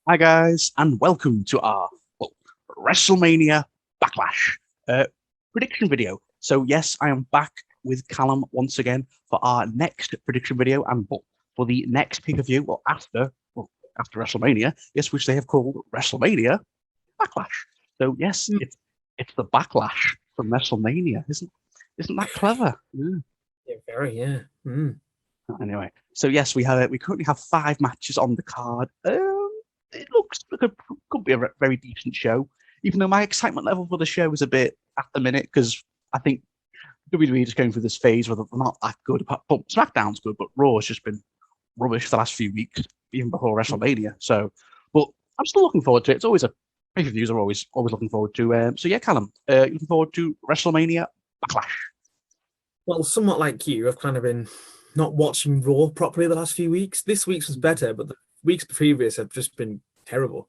Hi guys, and welcome to our WrestleMania Backlash prediction video. So yes, I am back with Callum once again for our next prediction video, and for the next pay-per-view, after WrestleMania, yes, which they have called WrestleMania Backlash. So yes, it's the Backlash from WrestleMania, isn't that clever? Yeah, very, yeah. Anyway, so yes, we currently have 5 matches on the card. It looks like could be a very decent show, even though my excitement level for the show is a bit at the minute because I think WWE is going through this phase where they're not that good. SmackDown's good, but Raw has just been rubbish the last few weeks, even before WrestleMania. So, but I'm still looking forward to it. It's always pay-per-views are always looking forward to. So yeah, Callum, looking forward to WrestleMania Backlash. Well, somewhat like you, I've kind of been not watching Raw properly the last few weeks. This week's was better, but the weeks previous have just been terrible.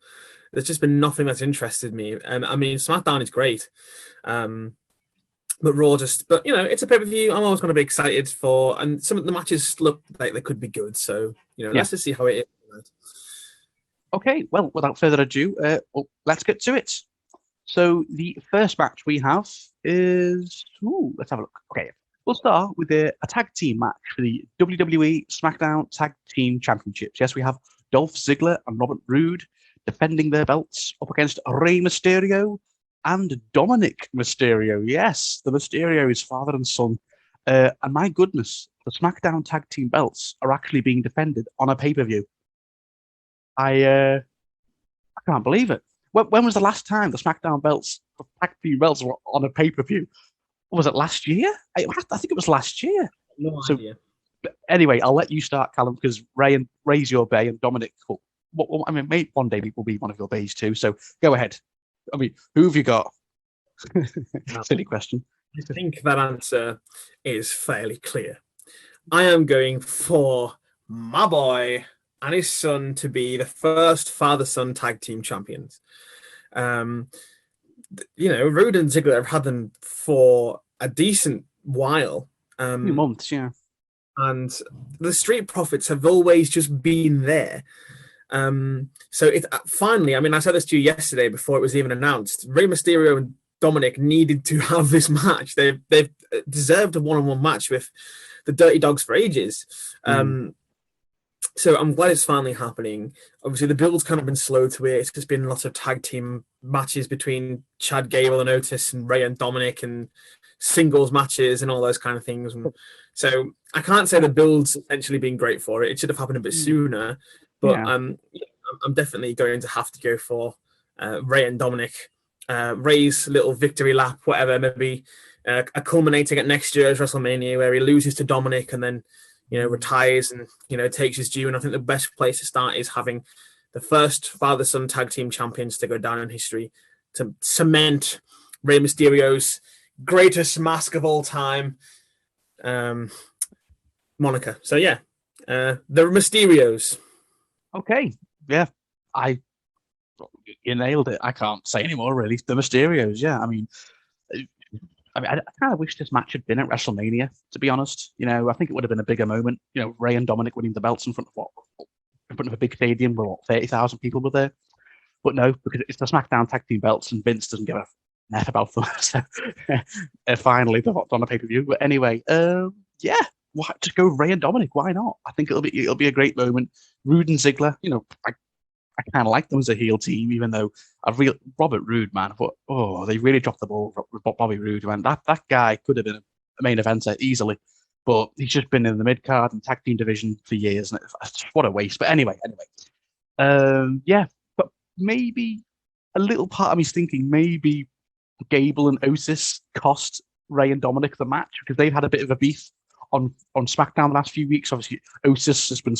There's just been nothing that's interested me. I mean, SmackDown is great, but Raw but it's a pay-per-view. I'm always going to be excited for, and some of the matches look like they could be good. So let's just see how it is. Okay, well, without further ado, let's get to it. So the first match we have is, let's have a look. Okay, we'll start with a tag team match for the WWE SmackDown Tag Team Championships. Yes, we have Dolph Ziggler and Robert Roode defending their belts up against Rey Mysterio and Dominik Mysterio. Yes, the Mysterios, father and son. And my goodness, the SmackDown Tag Team belts are actually being defended on a pay-per-view. I can't believe it. When was the last time the SmackDown belts, the tag team belts, were on a pay-per-view? Was it last year? I think it was last year. No idea. Anyway, I'll let you start, Callum, because Rey's your bay and Dominik. I mean, maybe one day will be one of your bays too. So go ahead. I mean, who have you got? Silly question. I think that answer is fairly clear. I am going for my boy and his son to be the first father-son tag team champions. Roode and Ziggler have had them for a decent while. A few months, yeah. And the Street Profits have always just been there. So it finally, I mean, I said this to you yesterday before it was even announced. Rey Mysterio and Dominik needed to have this match. They've deserved a one-on-one match with the Dirty Dogs for ages. So I'm glad it's finally happening. Obviously, the build's kind of been slow to it. It's just been lots of tag team matches between Chad Gable and Otis and Rey and Dominik and singles matches and all those kind of things. And so I can't say the build's essentially been great for it. It should have happened a bit sooner. But I'm definitely going to have to go for Rey and Dominik. Rey's little victory lap, whatever, maybe culminating at next year's WrestleMania where he loses to Dominik and then retires and takes his due. And I think the best place to start is having the first father-son tag team champions to go down in history to cement Rey Mysterio's greatest mask of all time, moniker. So yeah, the Mysterios. Okay, yeah, you nailed it. I can't say anymore, really. The Mysterios, yeah. I mean, I kind of wish this match had been at WrestleMania, to be honest. I think it would have been a bigger moment. Rey and Dominik winning the belts in front of a big stadium where 30,000 people were there. But no, because it's the SmackDown Tag Team belts, and Vince doesn't give a f about them. So finally, they're on a pay-per-view. But anyway, yeah, just go Rey and Dominik. Why not? I think it'll be a great moment. Roode and Ziggler, I kind of like them as a heel team, even though Robert Roode, man, but they really dropped the ball with Bobby Roode, man. That guy could have been a main eventer easily, but he's just been in the mid card and tag team division for years, and what a waste. But anyway, yeah, but maybe a little part of me's thinking maybe Gable and Otis cost Rey and Dominik the match because they've had a bit of a beef on SmackDown the last few weeks. Obviously, Otis has been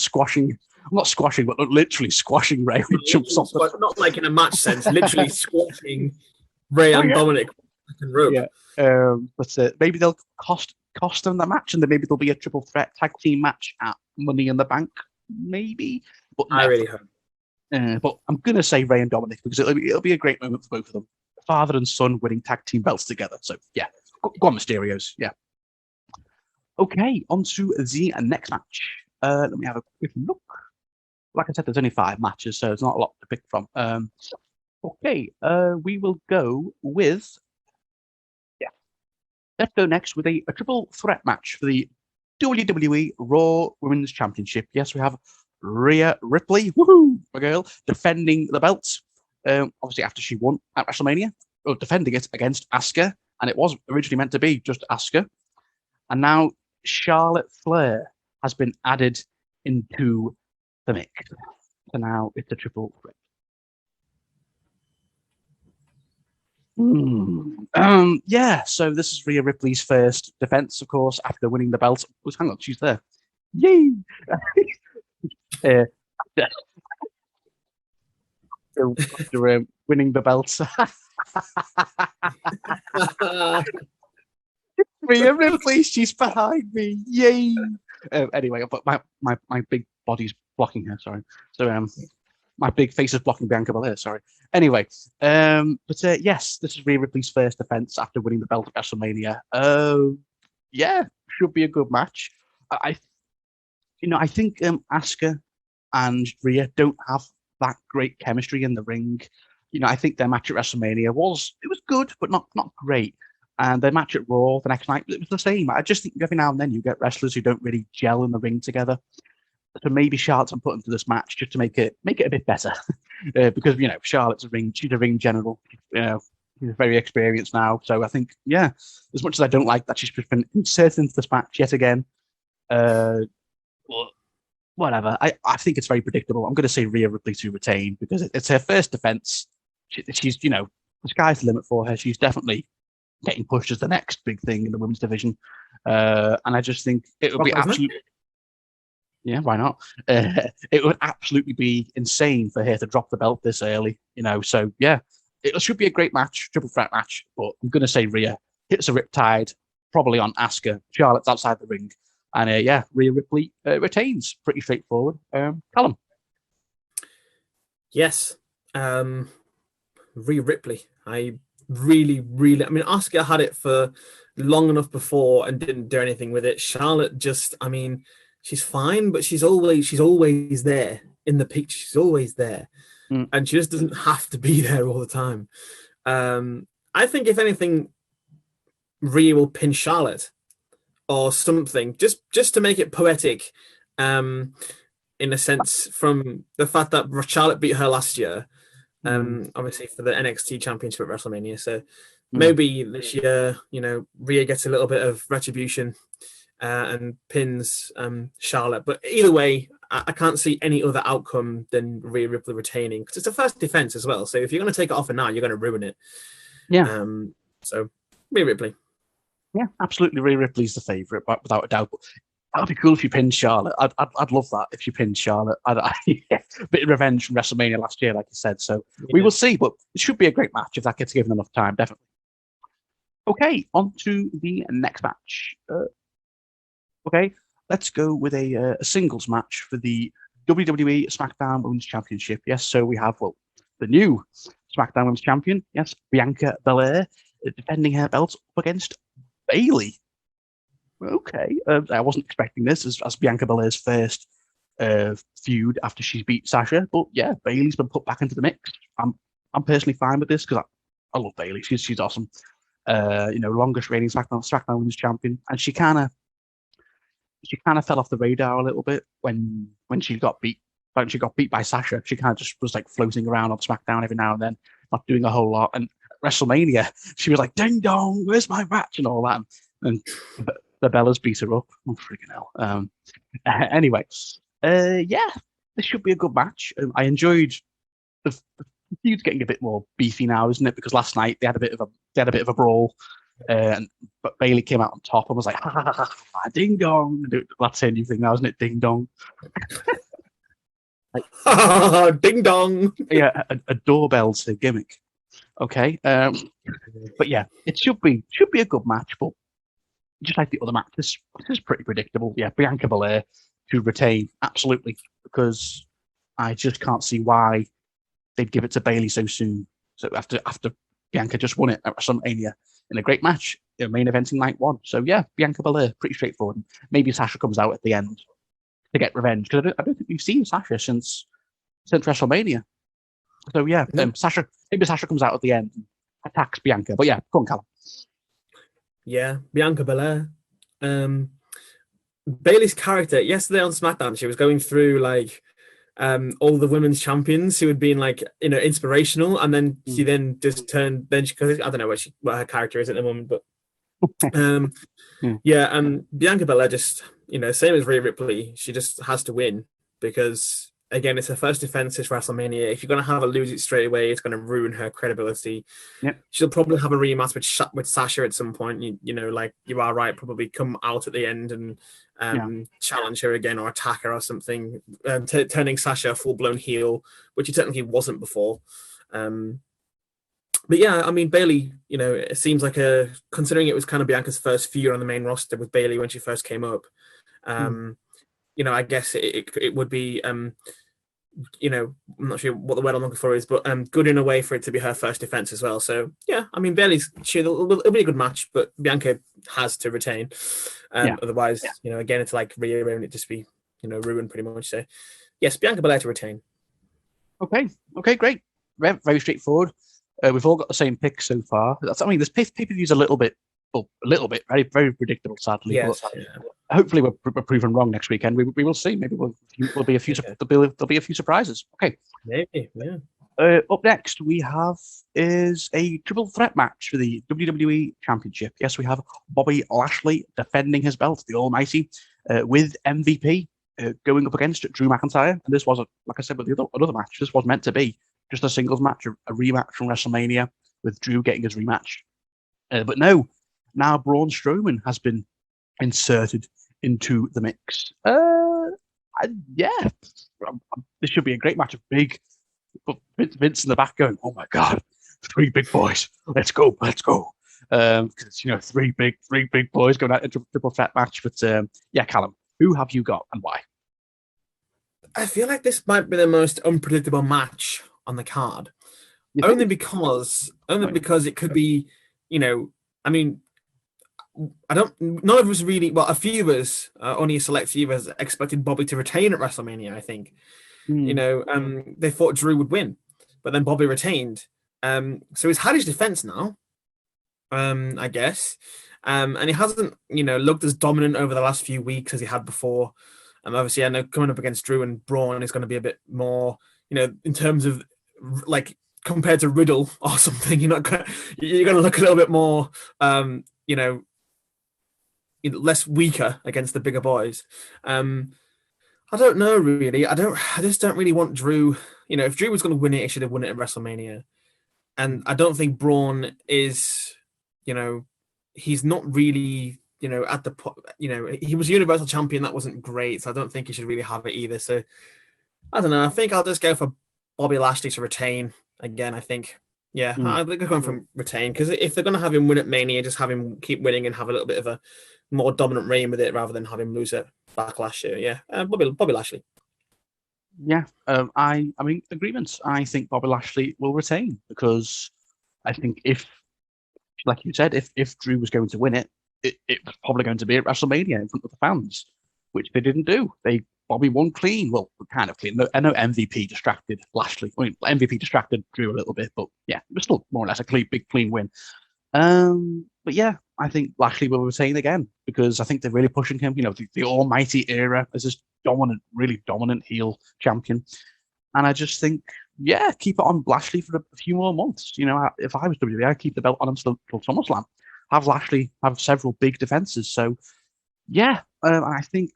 not squashing, but literally squashing Rey. Jumps off not like in a match sense, literally squashing Rey and Dominik. Yeah, that's it. Maybe they'll cost them the match, and then maybe there'll be a triple threat tag team match at Money in the Bank. Maybe, but I really hope. But I'm gonna say Rey and Dominik because it'll be a great moment for both of them. Father and son winning tag team belts together. So yeah, go on, Mysterios. Yeah. Okay, on to the next match. Let me have a quick look. like I said, there's only 5 matches, so there's not a lot to pick from. Okay, we will go with let's go next with a triple threat match for the WWE Raw Women's Championship. Yes, we have Rhea Ripley, woohoo, my girl, defending the belt. Obviously, after she won at WrestleMania, or defending it against Asuka, and it was originally meant to be just Asuka. And now Charlotte Flair has been added into the mix. So now it's a triple threat. Yeah, so this is Rhea Ripley's first defense, of course, after winning the belt. Oh, hang on, she's there. Yay! After winning the belt. Rhea Ripley, she's behind me. Yay! Anyway, but my big body's blocking her, sorry. So my big face is blocking Bianca Belair, sorry. Anyway, but yes, this is Rhea Ripley's first defense after winning the belt at WrestleMania. Yeah, should be a good match. I think Asuka and Rhea don't have that great chemistry in the ring. I think their match at WrestleMania was good, but not great. And their match at Raw the next night, it was the same. I just think every now and then you get wrestlers who don't really gel in the ring together. So maybe Charlotte's put into this match just to make it a bit better, because Charlotte's she's a ring general. She's very experienced now. So I think as much as I don't like that she's been inserted into this match yet again, well, whatever. I think it's very predictable. I'm going to say Rhea Ripley to retain because it's her first defense. She's the sky's the limit for her. She's definitely getting pushed as the next big thing in the women's division, and I just think it would be absolutely. Yeah, why not? It would absolutely be insane for her to drop the belt this early, So yeah, it should be a great match, triple threat match. But I'm going to say Rhea hits a riptide, probably on Asuka. Charlotte's outside the ring, and Rhea Ripley retains. Pretty straightforward. Callum. Yes, Rhea Ripley. I really, I mean, Asuka had it for long enough before and didn't do anything with it. Charlotte she's fine, but she's always there in the picture. She's always there. And she just doesn't have to be there all the time. I think if anything, Rhea will pin Charlotte or something, just to make it poetic, in a sense, from the fact that Charlotte beat her last year, obviously for the NXT Championship at WrestleMania. So maybe this year, Rhea gets a little bit of retribution and pins Charlotte. But either way, I can't see any other outcome than Rhea Ripley retaining, because it's a first defense as well. So if you're going to take it off her now, you're going to ruin it. Yeah. So Rhea Ripley. Yeah, absolutely. Rhea Ripley's the favourite, but without a doubt. But that'd be cool if you pinned Charlotte. I'd love that if you pinned Charlotte. Bit of revenge from WrestleMania last year, like you said. So we will see, but it should be a great match if that gets given enough time, definitely. Okay, on to the next match. Okay, let's go with a singles match for the WWE Smackdown Women's Championship. Yes, so we have, the new Smackdown Women's Champion, yes, Bianca Belair, defending her belt up against Bayley. Okay, I wasn't expecting this as Bianca Belair's first feud after she's beat Sasha, but yeah, Bayley's been put back into the mix. I'm personally fine with this because I love Bayley. She's awesome. Longest reigning Smackdown Women's Champion, and she kind of fell off the radar a little bit when she got beat. When she got beat by Sasha, she kind of just was like floating around on SmackDown every now and then, not doing a whole lot. And at WrestleMania, she was like, "Ding dong, where's my match?" and all that. And the Bellas beat her up. Oh, freaking hell. Anyway, this should be a good match. I enjoyed the feud's getting a bit more beefy now, isn't it? Because last night they had a bit of a brawl. But Bayley came out on top and was like, ha, ding dong. That's a new thing now, isn't it? Ding dong. Ding dong. Yeah, a doorbell's her gimmick. Okay. But yeah, it should be a good match, but just like the other match, this is pretty predictable. Yeah, Bianca Belair to retain, absolutely, because I just can't see why they'd give it to Bayley so soon. So after Bianca just won it at WrestleMania in a great match, main eventing night one. So yeah, Bianca Belair, pretty straightforward. Maybe Sasha comes out at the end, to get revenge, because I don't think we've seen Sasha since WrestleMania. So yeah, Sasha comes out at the end and attacks Bianca. But yeah, go on, Callum. Yeah, Bianca Belair. Bayley's character yesterday on SmackDown, she was going through like all the women's champions who had been like, you know, inspirational, and then she then just turned. Then because I don't know what her character is at the moment, but Bianca Belair just, you know, same as Rhea Ripley, she just has to win because again, it's her first defense this WrestleMania. If you're going to have her lose it straight away, it's going to ruin her credibility. Yep. She'll probably have a rematch with Sasha at some point. You know, like you are right, probably come out at the end and challenge her again or attack her or something, turning Sasha a full-blown heel, which he technically wasn't before. But yeah, I mean, Bayley, you know, it seems like considering it was kind of Bianca's first feud on the main roster with Bayley when she first came up, you know, I guess it would be, you know, I'm not sure what the word I'm looking for is, but good in a way for it to be her first defense as well. So yeah, I mean, it'll be a good match, but Bianca has to retain. Otherwise, you know, again, it's like Rhea and it just be, you know, ruined pretty much. So yes, Bianca Belair to retain. Okay, great. Very, very straightforward. We've all got the same pick so far. I mean, this pay-per-view is a little bit, very, very predictable, sadly. Yes, hopefully we're proven wrong next weekend. We will see. Maybe there'll be a few surprises. Okay. Maybe, yeah. Up next we have is a triple threat match for the WWE Championship. Yes, we have Bobby Lashley defending his belt, the Almighty, with MVP going up against Drew McIntyre. And this was, like I said, with the other match, this was meant to be just a singles match, a rematch from WrestleMania with Drew getting his rematch. But no, now Braun Strowman has been inserted into the mix. This should be a great match. But Vince in the back going, "Oh my God, 3 big boys, let's go." Because you know, three big boys going out into a triple threat match. But Callum, who have you got and why? I feel like this might be the most unpredictable match on the card, only because it could be, you know, I mean, none of us really, well, a few of us, only a select few of us expected Bobby to retain at WrestleMania, I think. You know, they thought Drew would win, but then Bobby retained. So he's had his defense now, I guess. And he hasn't, you know, looked as dominant over the last few weeks as he had before. Obviously, I know coming up against Drew and Braun is going to be a bit more, you know, in terms of like compared to Riddle or something, you're going to look a little bit more, you know, less weaker against the bigger boys. I don't know really. I just don't really want Drew. You know, if Drew was going to win it, he should have won it at WrestleMania. And I don't think Braun is, you know, he's not really, you know, at the, you know, he was Universal Champion. That wasn't great. So I don't think he should really have it either. So I don't know. I think I'll just go for Bobby Lashley to retain again. I think, yeah, I think I'm going from retain because if they're going to have him win at Mania, just have him keep winning and have a little bit of a more dominant reign with it rather than have him lose at Backlash. Yeah, Bobby Lashley. Yeah, I mean, agreements. I think Bobby Lashley will retain because I think if, like you said, if Drew was going to win it, it was probably going to be at WrestleMania in front of the fans, which they didn't do. Bobby won clean. Well, kind of clean. I know MVP distracted Lashley. I mean, MVP distracted Drew a little bit, but yeah, it was still more or less a big clean win. But yeah, I think Lashley will retain again because I think they're really pushing him. You know, the Almighty era as this really dominant heel champion, and I just think, yeah, keep it on Lashley for a few more months. You know, if I was WWE, I'd keep the belt on him till SummerSlam. Have Lashley have several big defenses. So yeah, I think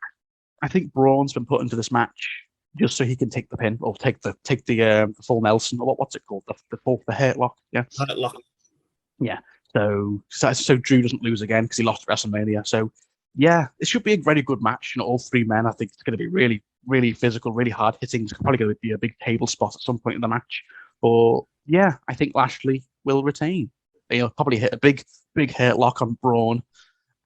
Braun's been put into this match just so he can take the pin or take the full Nelson or what's it called, the hurt lock. Yeah, hurt lock. Yeah. So Drew doesn't lose again because he lost at WrestleMania. So yeah, it should be a very good match. You know, all 3 men. I think it's going to be really, really physical, really hard hitting. It's probably going to be a big table spot at some point in the match. But yeah, I think Lashley will retain. He'll probably hit a big hurt lock on Braun,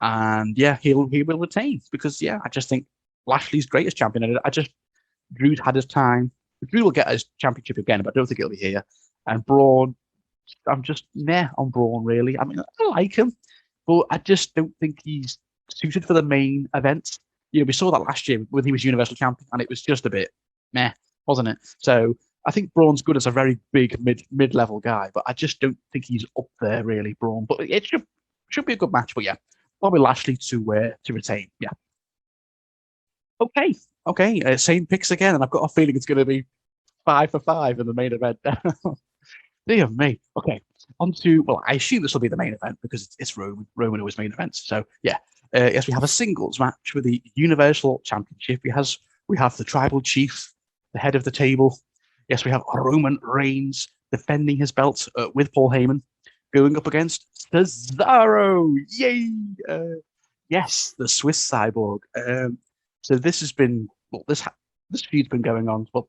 and yeah, he will retain because yeah, I just think Lashley's greatest champion. And Drew's had his time. Drew will get his championship again, but I don't think it'll be here. And Braun, I'm just on Braun really. I mean, I like him, but I just don't think he's suited for the main event. we saw that last year when he was Universal Champion, and it was just a bit meh, wasn't it? So I think Braun's good as a very big mid-level guy, but I just don't think he's up there really, Braun. But it should be a good match. But yeah, Bobby Lashley to retain. Yeah. Okay. Same picks again, and I've got a feeling it's going to be 5 for 5 in the main event. Dear me. Okay. I assume this will be the main event because it's Roman. Roman always main events. So yeah. Yes, we have a singles match for the Universal Championship. We have the Tribal Chief, the head of the table. Yes, we have Roman Reigns defending his belt with Paul Heyman, going up against Cesaro. Yay! Yes, the Swiss Cyborg. So this has been this feud's been going on. Well,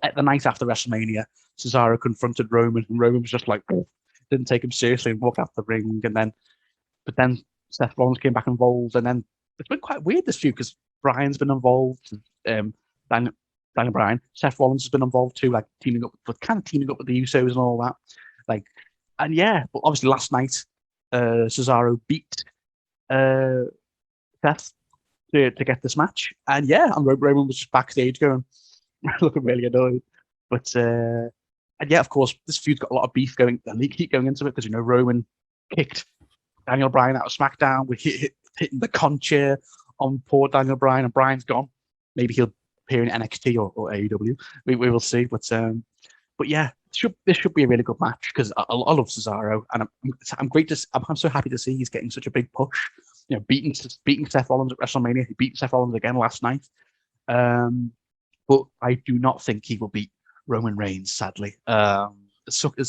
at the night after WrestleMania, Cesaro confronted Roman, and Roman was just like didn't take him seriously and walked out the ring. But then Seth Rollins came back involved, and then it's been quite weird this feud because Bryan's been involved. Daniel Bryan, Seth Rollins has been involved too, like teaming up with the Usos and all that. But obviously last night, Cesaro beat Seth to get this match, and Roman was just backstage going, looking really annoyed. But of course, this feud's got a lot of beef going. They keep going into it because Roman kicked Daniel Bryan out of SmackDown with hitting the con chair on poor Daniel Bryan, and Bryan's gone. Maybe he'll appear in NXT or AEW. We will see. But yeah, this should be a really good match because I love Cesaro, and I'm so happy to see he's getting such a big push. Beating Seth Rollins at WrestleMania. He beat Seth Rollins again last night. But I do not think he will beat Roman Reigns, sadly. As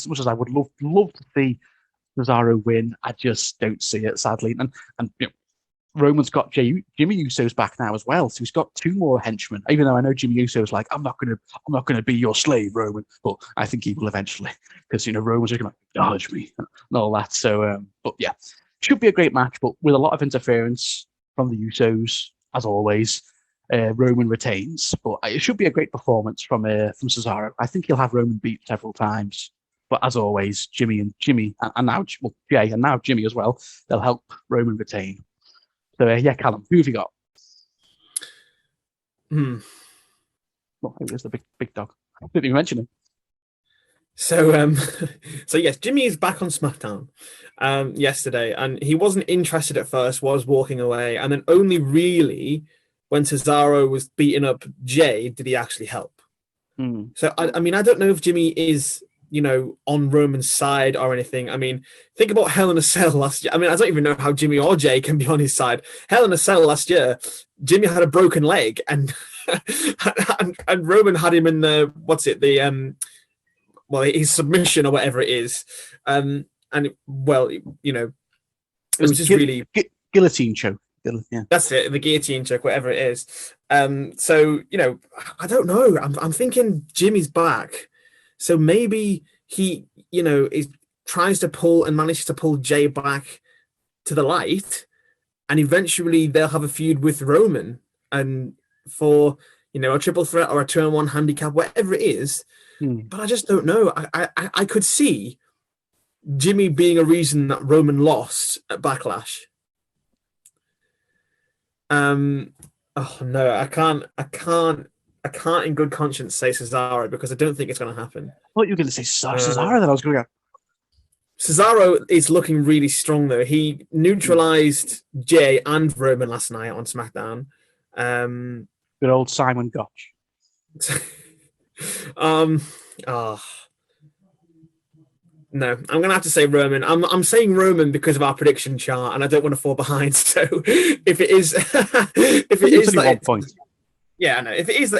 much as I would love to see Cesaro win, I just don't see it, sadly. And Roman's got Jimmy Uso's back now as well, so he's got 2 more henchmen. Even though I know Jimmy Uso's like, I'm not gonna be your slave, Roman, but I think he will eventually, because Roman's just gonna acknowledge me and all that. So, but yeah, should be a great match, but with a lot of interference from the Usos as always. Roman retains, but it should be a great performance from Cesaro. I think he'll have Roman beat several times, but as always, Jimmy and now Jay and now Jimmy as well. They'll help Roman retain. So Callum, who have you got? Well, who is the big dog? I didn't even mention him. So, yes, Jimmy is back on SmackDown yesterday, and he wasn't interested at first, was walking away, and then only really when Cesaro was beating up Jay did he actually help. So, I mean, I don't know if Jimmy is, on Roman's side or anything. I mean, think about Hell in a Cell last year. I mean, I don't even know how Jimmy or Jay can be on his side. Hell in a Cell last year, Jimmy had a broken leg, and and Roman had him in his submission or whatever it is. It was just really guillotine choke. Yeah. That's it, the guillotine choke, whatever it is. So I don't know. I'm thinking Jimmy's back, so maybe he, tries to pull and manages to pull Jay back to the light, and eventually they'll have a feud with Roman, and for a triple threat or a 2-on-1 handicap, whatever it is. But I just don't know. I could see Jimmy being a reason that Roman lost at Backlash. Oh no, I can't in good conscience say Cesaro because I don't think it's going to happen. I thought you were going to say Cesaro. Then I was going to go. Cesaro is looking really strong though. He neutralized Jay and Roman last night on SmackDown. Good old Simon Gotch. No, I'm gonna have to say Roman. I'm saying Roman because of our prediction chart, and I don't want to fall behind. So if it is, if it is that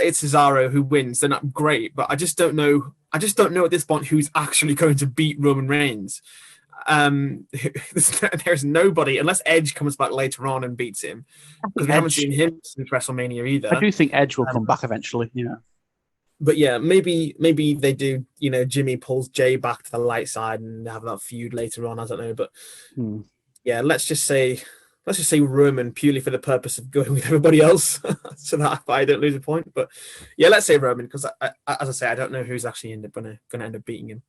it's Cesaro who wins, then that's great. But I just don't know. I just don't know at this point who's actually going to beat Roman Reigns. There's nobody unless Edge comes back later on and beats him, because we haven't seen him since WrestleMania either. I do think Edge will come back eventually. But yeah, maybe they do. Jimmy pulls Jay back to the light side and have that feud later on. I don't know, but yeah, let's just say Roman purely for the purpose of going with everybody else, so that I don't lose a point. But yeah, let's say Roman because, as I say, I don't know who's actually going to end up beating him.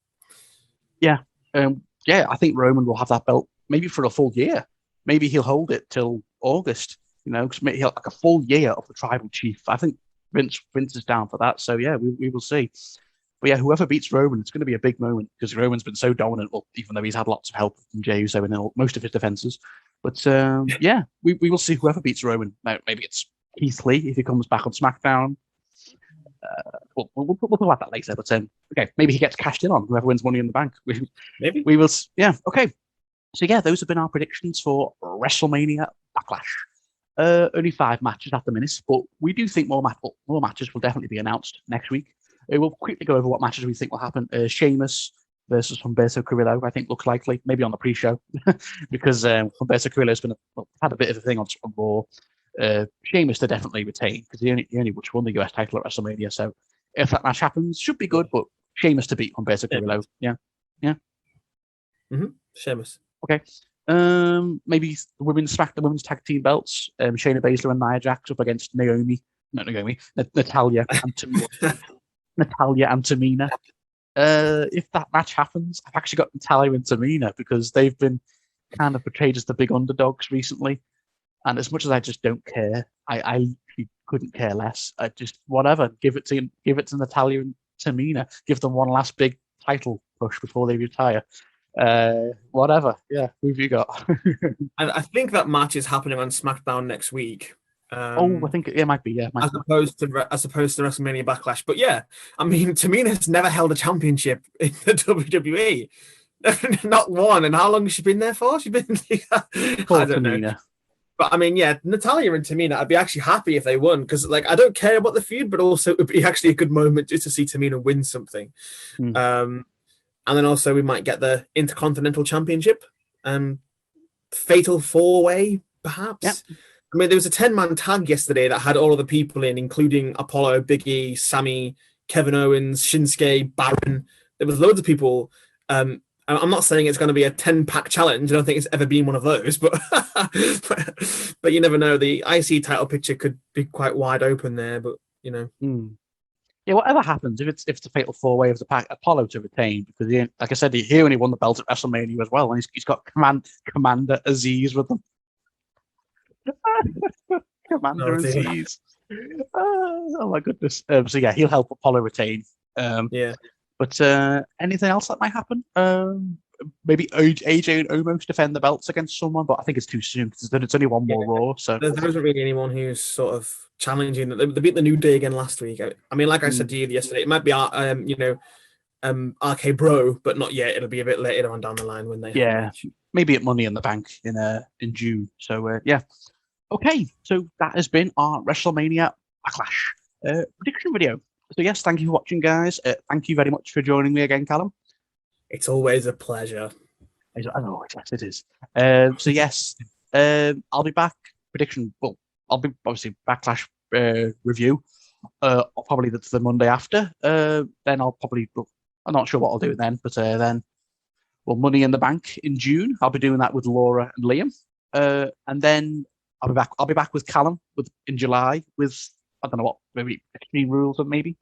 Yeah, I think Roman will have that belt maybe for a full year. Maybe he'll hold it till August. You know, he'll like a full year of the tribal chief. I think Vince is down for that. So yeah, we will see. But yeah, whoever beats Roman, it's going to be a big moment because Roman's been so dominant. Well, even though he's had lots of help from Jey Uso in most of his defenses. But yeah, we will see whoever beats Roman. Now, maybe it's Keith Lee if he comes back on SmackDown. We'll talk about that later. But okay, maybe he gets cashed in on whoever wins Money in the Bank. Maybe we will. Yeah. Okay. So yeah, those have been our predictions for WrestleMania Backlash. Only 5 matches at the minute, but we do think more matches will definitely be announced next week. We'll quickly go over what matches we think will happen. Sheamus versus Humberto Carrillo, I think, looks likely, maybe on the pre-show, because Humberto Carrillo's had a bit of a thing on Raw. Sheamus to definitely retain, because he only won the US title at WrestleMania, so if that match happens, should be good, but Sheamus to beat Humberto Carrillo, yeah. Sheamus. Okay. Maybe the women's tag team belts. Shayna Baszler and Nia Jax up against Natalia and Tamina. If that match happens, I've actually got Natalia and Tamina because they've been kind of portrayed as the big underdogs recently. And as much as I just don't care, I couldn't care less. I just whatever, give it to Natalia and Tamina. Give them one last big title push before they retire. Whatever. Yeah, who have you got? I think that match is happening on SmackDown next week. I think it might be. Yeah, as opposed to WrestleMania Backlash. But yeah, I mean, Tamina's never held a championship in the WWE. Not one. And how long has she been there for? She's been. I don't know. But I mean, yeah, Natalia and Tamina, I'd be actually happy if they won because, like, I don't care about the feud, but also it would be actually a good moment just to see Tamina win something. And then also we might get the Intercontinental Championship, Fatal 4-Way, perhaps. Yep. I mean, there was a 10-man tag yesterday that had all of the people in, including Apollo, Big E, Sammy, Kevin Owens, Shinsuke, Baron. There was loads of people. I'm not saying it's going to be a 10-pack challenge. I don't think it's ever been one of those, but but you never know. The IC title picture could be quite wide open there, but you know. Yeah, whatever happens, if it's a fatal 4-way of the pack, Apollo to retain because like I said, he only won the belt at WrestleMania as well, and he's got Commander Aziz with him. Commander Aziz. Oh my goodness. So yeah, he'll help Apollo retain. Yeah. But anything else that might happen? Maybe AJ and Omos defend the belts against someone, but I think it's too soon because it's only one more Raw. So there isn't really anyone who's sort of challenging. They beat the New Day again last week. I mean, like I said to you yesterday, it might be RK Bro, but not yet. It'll be a bit later on down the line when they maybe at Money in the Bank in June. So yeah. Okay, so that has been our WrestleMania Backlash prediction video. So yes, thank you for watching, guys. Thank you very much for joining me again, Callum. It's always a pleasure. I know, yes, it is. So yes, I'll be back. Prediction. Well, I'll be obviously Backlash review. Probably the Monday after. Then I'll probably. I'm not sure what I'll do then, but then, Money in the Bank in June. I'll be doing that with Laura and Liam, and then I'll be back with Callum in July with I don't know what, maybe Extreme Rules or maybe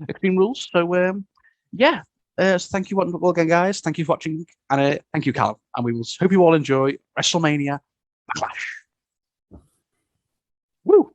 Extreme Rules. So yeah. So thank you again, guys. Thank you for watching, and thank you, Callum. And we will hope you all enjoy WrestleMania Backlash. Woo!